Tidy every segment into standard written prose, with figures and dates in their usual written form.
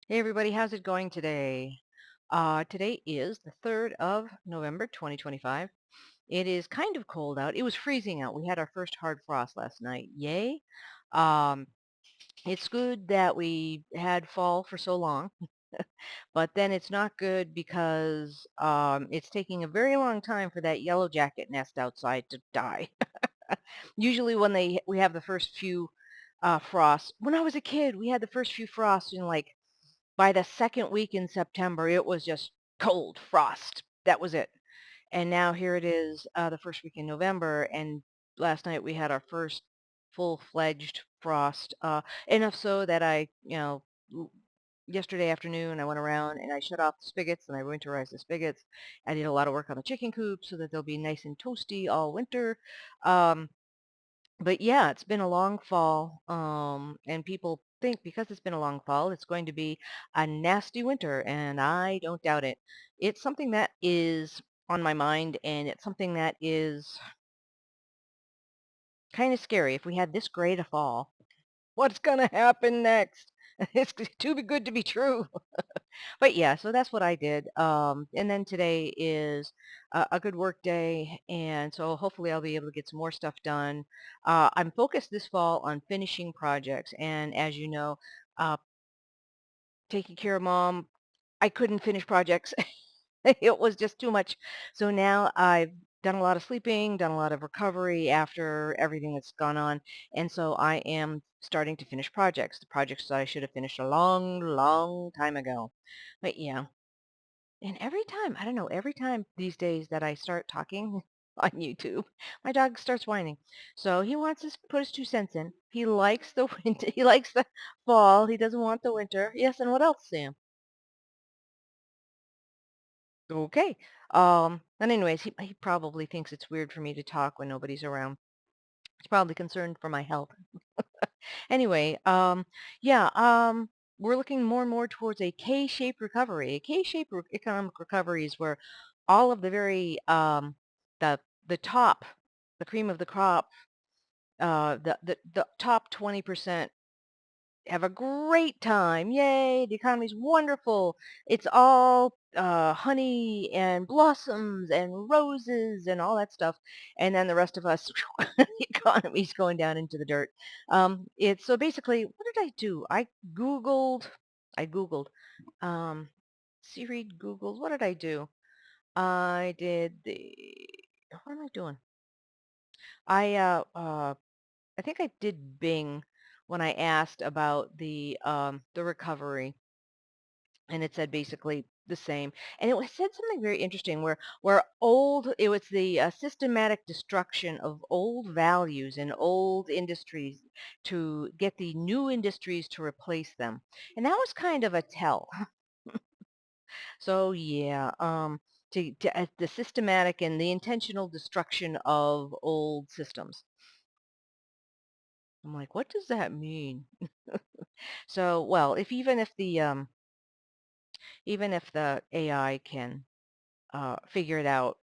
Hey everybody, how's it going today? Today is the 3rd of November, 2025. It is kind of cold out. It was freezing out. We had our first hard frost last night. Yay. Um, it's good that we had fall for so long, but then it's not good because it's taking a very long time for that yellow jacket nest outside to die. Usually when we have the first few frosts. When I was a kid, we had the first few frosts in like by the second week in September, it was just cold frost. That was it. And now here it is, the first week in November, and last night we had our first full-fledged frost. Enough so that yesterday afternoon I went around and I shut off the spigots and I winterized the spigots. I did a lot of work on the chicken coop so that they'll be nice and toasty all winter. Um, but yeah, it's been a long fall, and people think because it's been a long fall, it's going to be a nasty winter, and I don't doubt it. It's something that is on my mind, and it's something that is kind of scary. If we had this great a fall, what's going to happen next? It's too good to be true. But yeah, so that's what I did. And then today is a good work day, and so hopefully I'll be able to get some more stuff done. I'm focused this fall on finishing projects, and as you know, uh, taking care of mom, I couldn't finish projects. It was just too much. So now I've done a lot of sleeping, done a lot of recovery after everything that's gone on, and so I am starting to finish projects, the projects that I should have finished a long, long time ago. But yeah. And every time, I don't know, every time these days that I start talking on YouTube, my dog starts whining. So he wants to put his 2 cents in. He likes the winter. He likes the fall. He doesn't want the winter. Yes, and what else, Sam? Okay. And anyways, he probably thinks it's weird for me to talk when nobody's around. He's probably concerned for my health. Anyway, yeah, we're looking more and more towards a K-shaped recovery. A K-shaped economic recovery is where all of the very the top, the cream of the crop, the top 20% have a great time. Yay, the economy's wonderful. It's all honey and blossoms and roses and all that stuff. And then the rest of us, the economy's going down into the dirt. It's so basically, what did I do? Googled, I Googled, um, Siri Googled, what did I do? I did what am I doing? I, uh, uh, I think I did Bing when I asked about the recovery, and it said basically the same. And said something very interesting where it was the systematic destruction of old values and old industries to get the new industries to replace them. And that was kind of a tell. So yeah, the systematic and the intentional destruction of old systems. I'm like, what does that mean? So, well, if even if the AI can figure it out,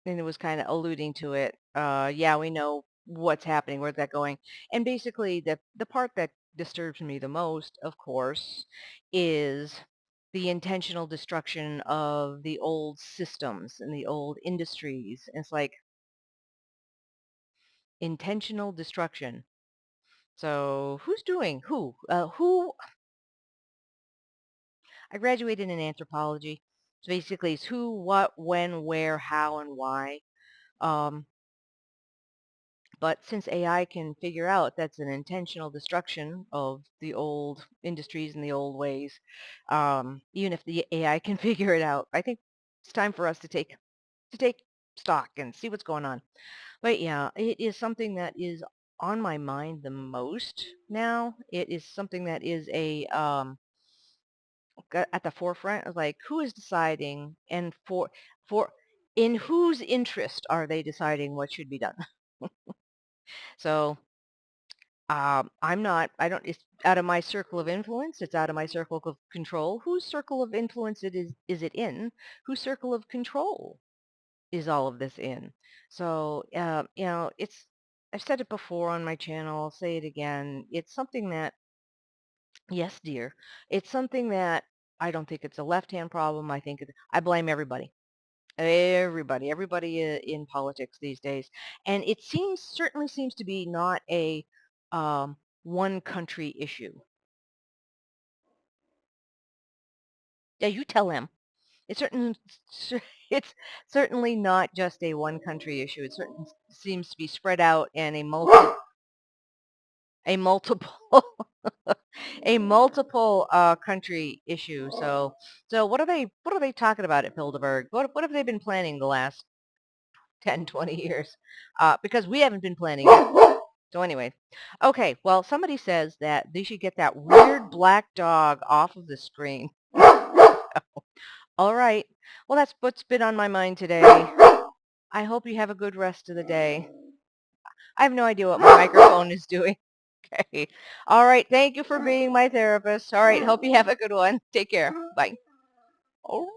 and it was kind of alluding to it, yeah, we know what's happening, where's that going, and basically the part that disturbs me the most, of course, is the intentional destruction of the old systems and the old industries. It's like intentional destruction. So who's doing who? I graduated in anthropology. So basically it's who, what, when, where, how, and why. Um, but since AI can figure out that's an intentional destruction of the old industries and the old ways, even if the AI can figure it out, I think it's time for us to take stock and see what's going on. But yeah, it is something that is on my mind the most now. It is something that is at the forefront of like who is deciding and for in whose interest are they deciding what should be done. So I don't, it's out of my circle of influence. It's out of my circle of control. Whose circle of influence is it in? Whose circle of control is all of this in? So, I've said it before on my channel. I'll say it again. It's something that Yes, dear. It's something that I don't think it's a left-hand problem. I blame everybody. Everybody in politics these days. And it certainly seems to be not a um, one country issue. Yeah, you tell them. It's certain, it's certainly not just a one country issue. It certain seems to be spread out and a multiple a multiple country issue. So what are they talking about at Bilderberg? What have they been planning the last 10, 20 years? Because we haven't been planning it. So anyway, okay. Well, somebody says that they should get that weird black dog off of the screen. All right. Well, that's what's been on my mind today. I hope you have a good rest of the day. I have no idea what my microphone is doing. Okay. All right. Thank you for being my therapist. All right. Hope you have a good one. Take care. Bye. Oh.